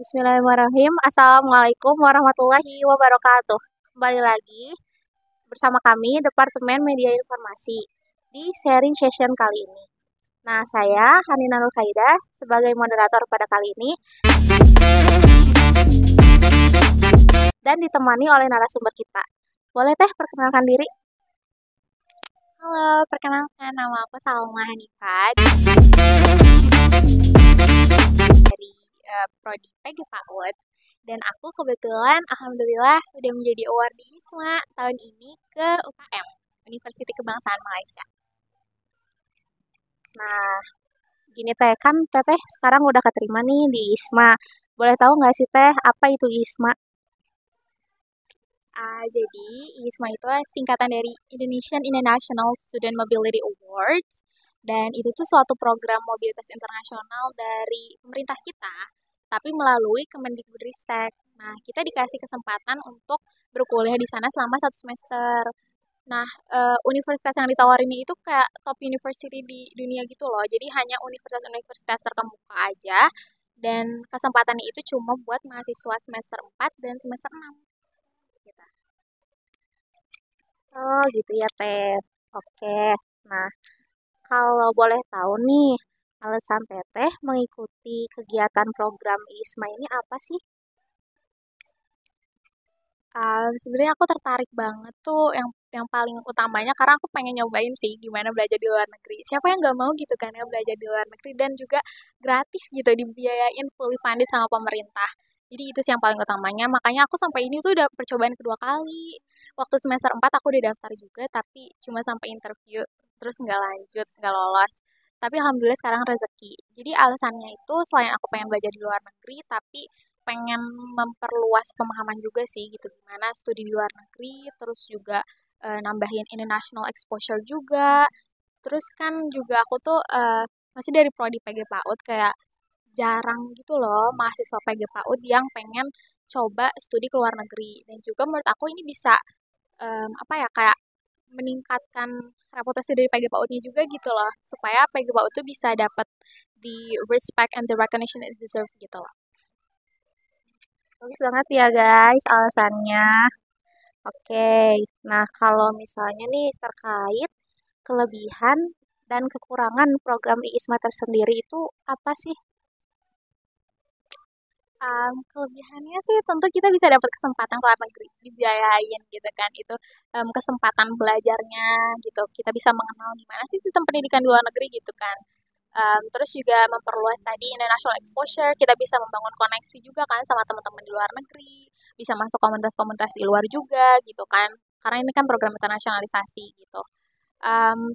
Bismillahirrahmanirrahim. Assalamualaikum warahmatullahi wabarakatuh. Kembali lagi bersama kami Departemen Media Informasi di sharing session kali ini. Nah, saya Hanina Nur Haida sebagai moderator pada kali ini dan ditemani oleh narasumber kita. Boleh Teh perkenalkan diri? Halo, perkenalkan nama aku Salma Hanifah dari Prodi PG PAUD, dan aku kebetulan alhamdulillah udah menjadi award di ISMA tahun ini ke UKM, Universiti Kebangsaan Malaysia. Nah, gini Teh, kan Teteh sekarang udah keterima nih di ISMA. Boleh tahu nggak sih Teh, apa itu ISMA? Jadi ISMA itu singkatan dari Indonesian International Student Mobility Awards, dan itu tuh suatu program mobilitas internasional dari pemerintah kita, tapi melalui Kemendikbudristek. Nah, kita dikasih kesempatan untuk berkuliah di sana selama 1 semester. Nah, universitas yang ditawarin itu kayak top university di dunia gitu loh. Jadi hanya universitas-universitas terkemuka aja, dan kesempatannya itu cuma buat mahasiswa semester 4 dan semester 6. Gitu. Oh, gitu ya Teh. Oke. Nah, kalau boleh tahu nih, alasan Teteh mengikuti kegiatan program ISMA ini apa sih? Sebenarnya aku tertarik banget tuh yang paling utamanya karena aku pengen nyobain sih gimana belajar di luar negeri. Siapa yang nggak mau gitu kan ya belajar di luar negeri, dan juga gratis gitu, dibiayain fully funded sama pemerintah. Jadi itu sih yang paling utamanya. Makanya aku sampai ini tuh udah percobaan kedua kali. Waktu semester 4 aku udah daftar juga, tapi cuma sampai interview, terus nggak lanjut, nggak lolos. Tapi alhamdulillah sekarang rezeki. Jadi alasannya itu selain aku pengen belajar di luar negeri, tapi pengen memperluas pemahaman juga sih gitu, gimana studi di luar negeri, terus juga nambahin international exposure juga. Terus kan juga aku tuh masih dari prodi PG PAUD, kayak jarang gitu loh mahasiswa PG PAUD yang pengen coba studi ke luar negeri, dan juga menurut aku ini bisa apa ya, kayak meningkatkan reputasi dari PG PAUD-nya juga gitu loh, supaya PG PAUD tuh bisa dapat di respect and the recognition it deserve gitu loh. Bagus banget ya guys alasannya. Oke. Nah, kalau misalnya nih terkait kelebihan dan kekurangan program ISMA tersendiri itu apa sih? Kelebihannya sih tentu kita bisa dapat kesempatan ke luar negeri, dibiayain gitu kan. Itu kesempatan belajarnya gitu. Kita bisa mengenal gimana sih sistem pendidikan di luar negeri gitu kan. Terus juga memperluas tadi international exposure, kita bisa membangun koneksi juga kan sama teman-teman di luar negeri, bisa masuk komunitas-komunitas di luar juga gitu kan. Karena ini kan program internasionalisasi gitu.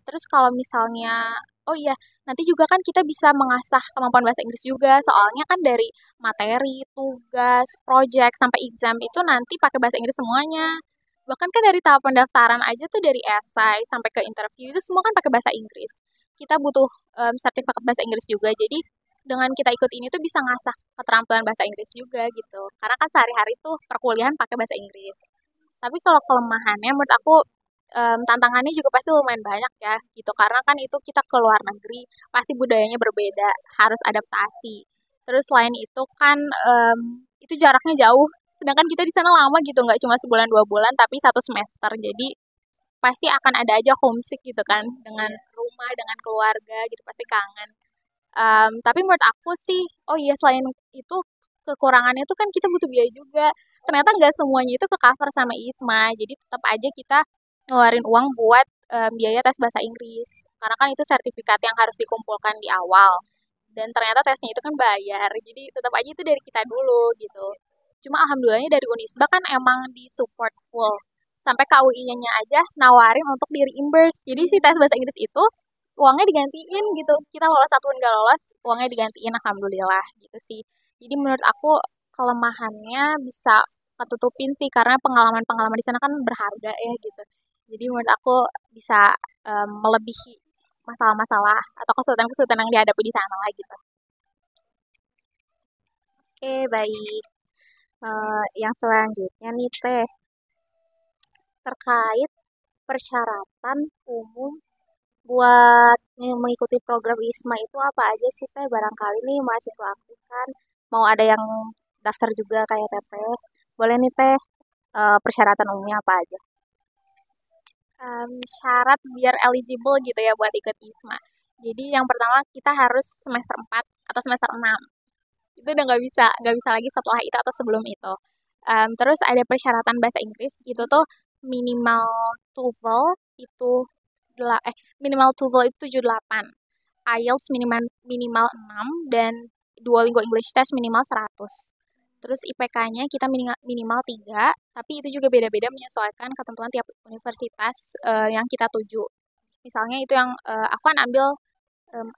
Terus kalau misalnya, oh iya, nanti juga kan kita bisa mengasah kemampuan bahasa Inggris juga, soalnya kan dari materi, tugas, project, sampai exam itu nanti pakai bahasa Inggris semuanya. Bahkan kan dari tahap pendaftaran aja tuh, dari esai sampai ke interview itu semua kan pakai bahasa Inggris. Kita butuh sertifikat bahasa Inggris juga, jadi dengan kita ikut ini tuh bisa ngasah keterampilan bahasa Inggris juga gitu. Karena kan sehari-hari tuh perkuliahan pakai bahasa Inggris. Tapi kalau kelemahannya menurut aku, tantangannya juga pasti lumayan banyak ya gitu, karena kan itu kita ke luar negeri, pasti budayanya berbeda, harus adaptasi. Terus selain itu kan itu jaraknya jauh, sedangkan kita di sana lama gitu, nggak cuma sebulan 2 bulan, tapi 1 semester. Jadi pasti akan ada aja homesick gitu kan dengan rumah, dengan keluarga gitu, pasti kangen. Tapi menurut aku sih, oh iya, selain itu kekurangannya itu kan kita butuh biaya juga. Ternyata nggak semuanya itu ke cover sama ISMA, jadi tetap aja kita ngeluarin uang buat biaya tes bahasa Inggris. Karena kan itu sertifikat yang harus dikumpulkan di awal. Dan ternyata tesnya itu kan bayar, jadi tetap aja itu dari kita dulu gitu. Cuma alhamdulillahnya dari Unisba kan emang di support full. Sampai KUI-nya aja nawarin untuk di reimburse. Jadi si tes bahasa Inggris itu uangnya digantiin gitu. Kita lolos satu nggak lolos, uangnya digantiin, alhamdulillah gitu sih. Jadi menurut aku kelemahannya bisa ketutupin sih, karena pengalaman-pengalaman di sana kan berharga ya gitu. Jadi menurut aku bisa melebihi masalah-masalah atau kesulitan-kesulitan yang dihadapi di sana lah gitu. Oke, baik. Yang selanjutnya nih Teh, terkait persyaratan umum buat mengikuti program ISMA itu apa aja sih Teh? Barangkali nih mahasiswa aktif kan mau ada yang daftar juga kayak Teteh. Boleh nih Teh, persyaratan umumnya apa aja? Syarat biar eligible gitu ya buat ikut ISMA. Jadi yang pertama kita harus semester 4 atau semester 6. Itu udah nggak bisa lagi setelah itu atau sebelum itu. Terus ada persyaratan bahasa Inggris itu tuh minimal TOEFL itu minimal TOEFL itu 78. IELTS minimal minimal 6 dan Duolingo English Test minimal 100. Terus IPK-nya kita minimal 3, tapi itu juga beda-beda menyesuaikan ketentuan tiap universitas yang kita tuju. Misalnya itu yang aku kan ambil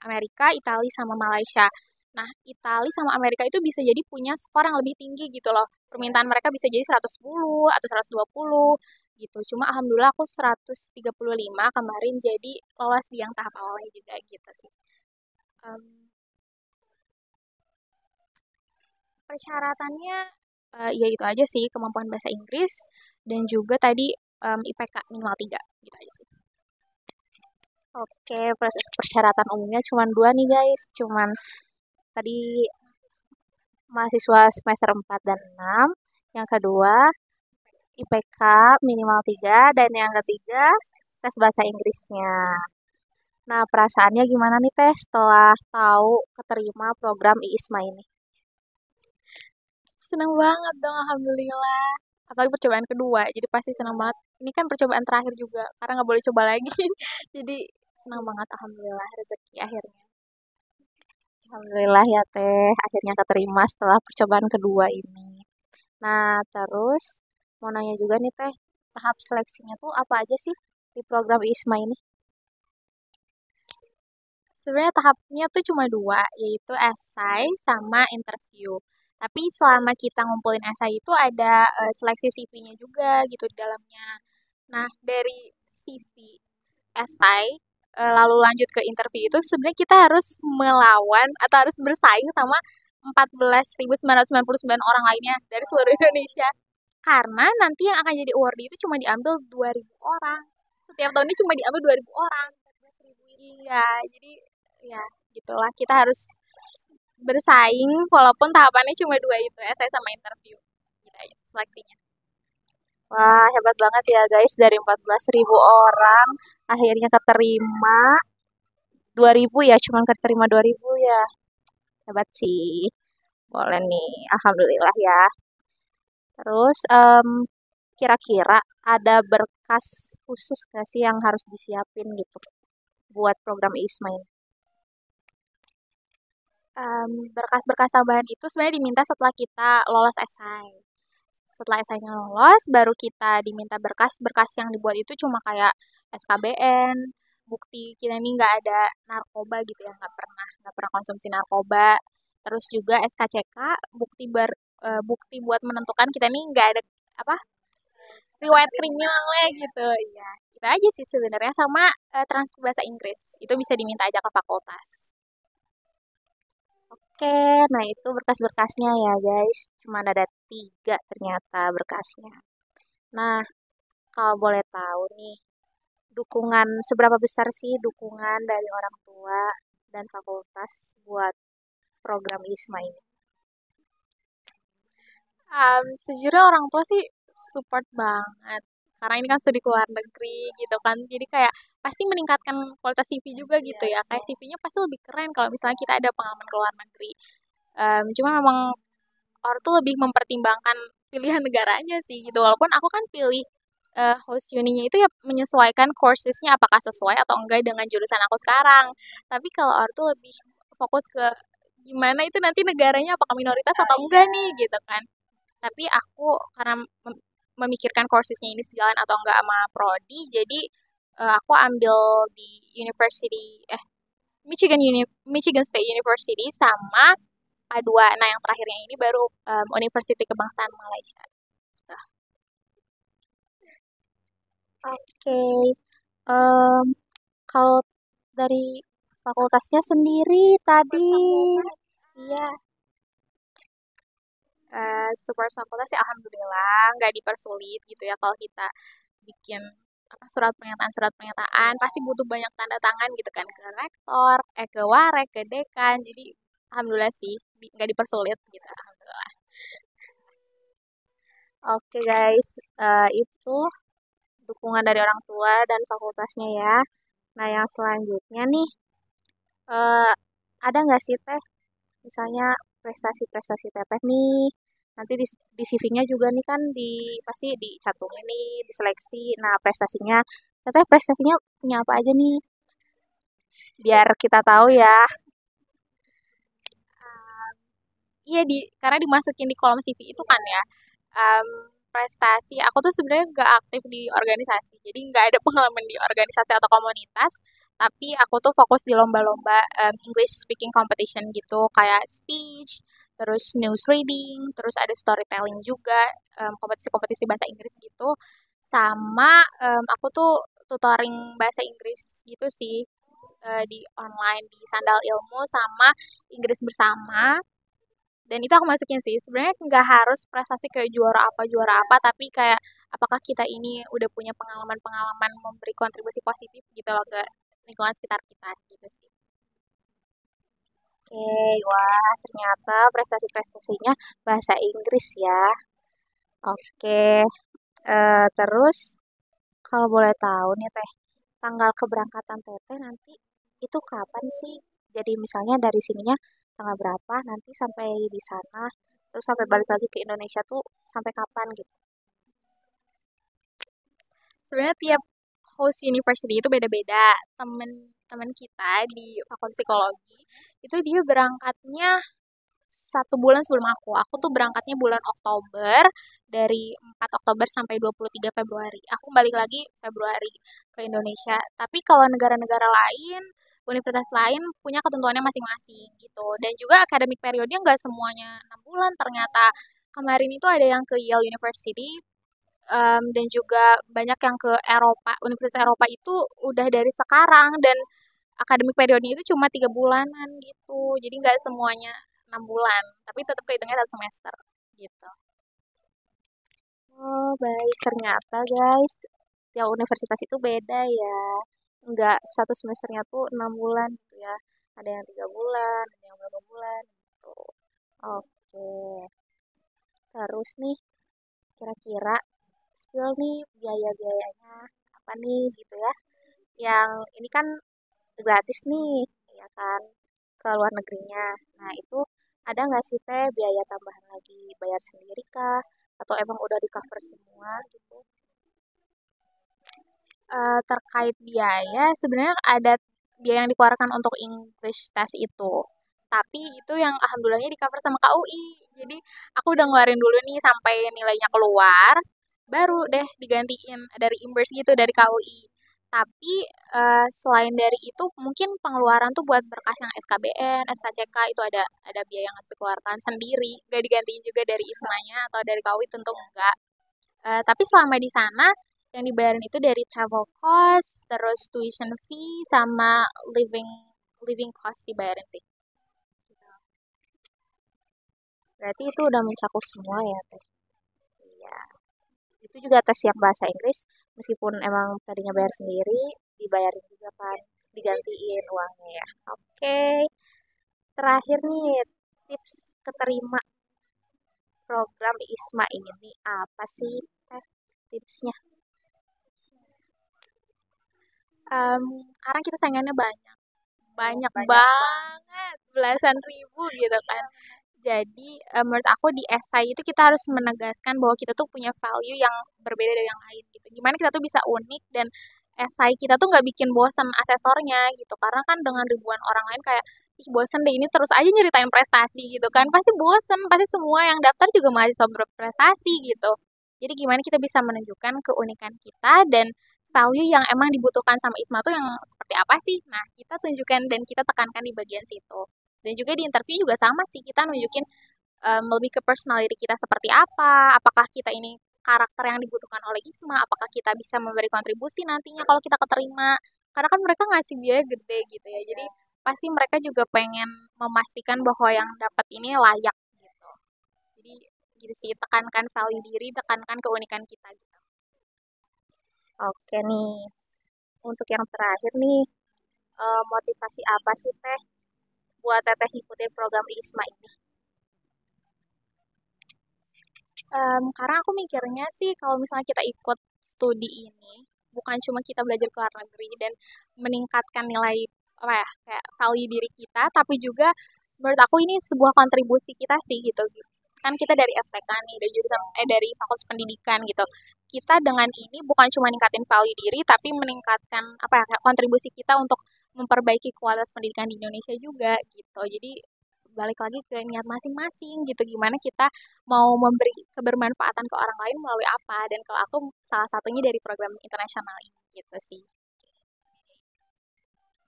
Amerika, Italia sama Malaysia. Nah, Italia sama Amerika itu bisa jadi punya skor yang lebih tinggi gitu loh. Permintaan mereka bisa jadi 110 atau 120 gitu. Cuma alhamdulillah aku 135 kemarin jadi lolos di yang tahap awalnya juga gitu sih. Em, Persyaratannya ya itu aja sih, kemampuan bahasa Inggris dan juga tadi IPK minimal 3 gitu aja sih. Oke, proses persyaratan umumnya cuma dua nih guys. Cuman tadi mahasiswa semester 4 dan 6. Yang kedua, IPK minimal 3. Dan yang ketiga, tes bahasa Inggrisnya. Nah, perasaannya gimana nih Teh setelah tahu keterima program IISMA ini? Senang banget dong, alhamdulillah. Apalagi percobaan kedua, jadi pasti senang banget. Ini kan percobaan terakhir juga, karena nggak boleh coba lagi. Jadi senang banget, alhamdulillah rezeki akhirnya. Alhamdulillah ya Teh, akhirnya keterima setelah percobaan kedua ini. Nah, terus mau nanya juga nih Teh, tahap seleksinya tuh apa aja sih di program IISMA ini? Sebenarnya tahapnya tuh cuma dua, yaitu esai sama interview. Tapi selama kita ngumpulin esai itu ada seleksi CV-nya juga gitu di dalamnya. Nah, dari CV esai lalu lanjut ke interview itu sebenarnya kita harus melawan atau harus bersaing sama 14.999 orang lainnya dari seluruh Indonesia. Karena nanti yang akan jadi awardee itu cuma diambil 2.000 orang. Setiap tahun ini cuma diambil 2.000 orang. Iya, jadi ya gitulah kita harus bersaing walaupun tahapannya cuma dua itu, esai sama interview. Gitu aja seleksinya. Wah, hebat banget ya guys, dari 14.000 orang akhirnya keterima 2.000 ya, cuman keterima 2.000 ya. Hebat sih. Boleh nih, alhamdulillah ya. Terus kira-kira ada berkas khusus nggak sih yang harus disiapin gitu buat program ISMA ini? Berkas-berkas tambahan itu sebenarnya diminta setelah kita lolos esai. Setelah esainya lolos, baru kita diminta berkas-berkas yang dibuat itu cuma kayak SKBN, bukti kita ini nggak ada narkoba gitu ya, nggak pernah konsumsi narkoba. Terus juga SKCK, bukti buat menentukan kita ini nggak ada apa riwayat kriminalnya gitu. Iya, itu aja sih sebenarnya sama transkrip bahasa Inggris. Itu bisa diminta aja ke fakultas. Oke, nah itu berkas-berkasnya ya guys. Cuma ada 3 ternyata berkasnya. Nah, kalau boleh tahu nih, seberapa besar sih dukungan dari orang tua dan fakultas buat program ISMA ini? Sejujurnya orang tua sih support banget. Karena ini kan studi ke luar negeri gitu kan. Jadi kayak pasti meningkatkan kualitas CV juga gitu ya. Kayak CV-nya pasti lebih keren kalau misalnya kita ada pengalaman ke luar negeri. Cuma memang orang tuh lebih mempertimbangkan pilihan negaranya sih gitu. Walaupun aku kan pilih host uninya itu ya menyesuaikan coursesnya apakah sesuai atau enggak dengan jurusan aku sekarang. Tapi kalau orang tuh lebih fokus ke gimana itu nanti negaranya apakah minoritas atau enggak nih gitu kan. Tapi aku karena memikirkan coursesnya ini sejalan atau enggak sama prodi, jadi aku ambil di Michigan State University sama A2. Nah, yang terakhirnya ini baru University Kebangsaan Malaysia. Nah, Oke, em, kalau dari fakultasnya sendiri tadi, iya, support fakultas sih alhamdulillah nggak dipersulit gitu ya kalau kita bikin apa surat pernyataan pasti butuh banyak tanda tangan gitu kan ke rektor, ke warek, ke dekan. Jadi alhamdulillah sih nggak dipersulit gitu alhamdulillah. Oke guys, itu dukungan dari orang tua dan fakultasnya ya. Nah yang selanjutnya nih, eh, ada nggak sih teh, misalnya prestasi-prestasi teteh nih, nanti di CV-nya juga nih kan pasti dicantumin nih, diseleksi. Nah prestasinya, teteh prestasinya punya apa aja nih? Biar kita tahu ya. Iya karena dimasukin di kolom CV itu kan ya. em, Prestasi aku tuh sebenarnya nggak aktif di organisasi, jadi nggak ada pengalaman di organisasi atau komunitas. Tapi aku tuh fokus di lomba-lomba English speaking competition gitu, kayak speech, terus news reading, terus ada storytelling juga, kompetisi-kompetisi bahasa Inggris gitu. Sama aku tuh tutoring bahasa Inggris gitu sih, di online di Sandal Ilmu sama Inggris Bersama. Dan itu aku masukin sih, sebenarnya nggak harus prestasi kayak juara apa, tapi kayak apakah kita ini udah punya pengalaman-pengalaman memberi kontribusi positif gitu loh ke lingkungan sekitar kita gitu sih. Oke, wah ternyata prestasi-prestasinya bahasa Inggris ya. Oke, terus kalau boleh tahu nih teh, tanggal keberangkatan teteh nanti itu kapan sih? Jadi misalnya dari sininya tanggal berapa, nanti sampai di sana, terus sampai balik lagi ke Indonesia tuh sampai kapan gitu? Sebenarnya tiap host university itu beda-beda. Temen-temen kita di fakultas psikologi itu dia berangkatnya 1 bulan sebelum aku. Aku tuh berangkatnya bulan Oktober, dari 4 Oktober sampai 23 Februari. Aku balik lagi Februari ke Indonesia. Tapi kalau negara-negara lain, universitas lain punya ketentuannya masing-masing gitu. Dan juga academic periodnya nggak semuanya 6 bulan ternyata. Kemarin itu ada yang ke Yale University, dan juga banyak yang ke Eropa. Universitas Eropa itu udah dari sekarang, dan akademik periodenya itu cuma 3 bulanan gitu. Jadi nggak semuanya 6 bulan, tapi tetap kehitungnya 1 semester gitu. Oh baik, ternyata guys, tiap universitas itu beda ya. Enggak satu semesternya tuh 6 bulan gitu ya. Ada yang 3 bulan, ada yang berapa bulan gitu. Oke, terus nih kira-kira spill nih biaya-biayanya apa nih gitu ya. Yang ini kan gratis nih, ya kan, ke luar negerinya. Nah itu ada nggak sih teh biaya tambahan lagi, bayar sendiri kah? Atau emang udah di cover semua gitu? Terkait biaya, sebenarnya ada biaya yang dikeluarkan untuk English test itu. Tapi itu yang alhamdulillahnya di cover sama KUI. Jadi aku udah ngeluarin dulu nih sampai nilainya keluar, baru deh digantiin ada reimburse gitu dari KUI. Tapi selain dari itu mungkin pengeluaran tuh buat berkas yang SKBN, SKCK itu ada biaya yang harus dikeluarkan sendiri, gak digantiin juga dari ISMA-nya atau dari KUI, tentu enggak. Tapi selama di sana yang dibayarin itu dari travel cost, terus tuition fee sama living living cost dibayarin sih. Berarti itu udah mencakup semua ya teh. Iya. Itu juga tes yang bahasa Inggris, meskipun emang tadinya bayar sendiri, dibayarin juga kan, digantiin uangnya ya. Oke, terakhir nih tips keterima program ISMA ini apa sih teh tipsnya? Em, Sekarang kita saingannya banyak, banyak Banyak banget, belasan ribu gitu kan. Jadi menurut aku di esai itu kita harus menegaskan bahwa kita tuh punya value yang berbeda dari yang lain gitu. Gimana kita tuh bisa unik, dan esai kita tuh nggak bikin bosan asesornya gitu. Karena kan dengan ribuan orang lain kayak, ih bosen deh ini terus aja nyeritain prestasi gitu kan. Pasti bosen, pasti semua yang daftar juga mahasiswa berprestasi gitu. Jadi gimana kita bisa menunjukkan keunikan kita dan value yang emang dibutuhkan sama ISMA tuh yang seperti apa sih? Nah, kita tunjukkan dan kita tekankan di bagian situ. Dan juga di interview juga sama sih, kita nunjukin lebih ke personality kita seperti apa, apakah kita ini karakter yang dibutuhkan oleh ISMA, apakah kita bisa memberi kontribusi nantinya kalau kita keterima. Karena kan mereka ngasih biaya gede gitu ya, jadi pasti mereka juga pengen memastikan bahwa yang dapat ini layak gitu. Jadi gitu sih, tekankan value diri, tekankan keunikan kita gitu. Oke nih, untuk yang terakhir nih, motivasi apa sih teh buat teteh ngikutin program ISMA ini? Karena aku mikirnya sih kalau misalnya kita ikut studi ini, bukan cuma kita belajar ke luar negeri dan meningkatkan nilai apa ya, kayak value diri kita, tapi juga menurut aku ini sebuah kontribusi kita sih gitu. Kan kita dari FTK nih, dari jurusan dari Fakultas Pendidikan gitu. Kita dengan ini bukan cuma meningkatin value diri, tapi meningkatkan apa ya, kayak kontribusi kita untuk memperbaiki kualitas pendidikan di Indonesia juga gitu. Jadi balik lagi ke niat masing-masing gitu, gimana kita mau memberi kebermanfaatan ke orang lain melalui apa, dan kalau aku salah satunya dari program internasional ini gitu sih.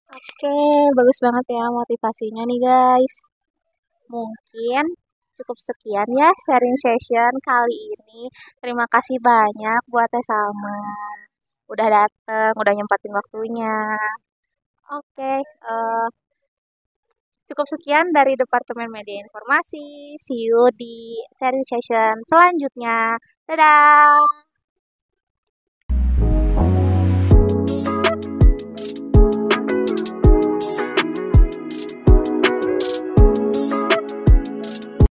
Oke, bagus banget ya motivasinya nih guys. Mungkin cukup sekian ya sharing session kali ini. Terima kasih banyak buat Teh Salma. Udah dateng, udah nyempatin waktunya. Oke, cukup sekian dari Departemen Media Informasi. See you di sharing session selanjutnya. Dadah!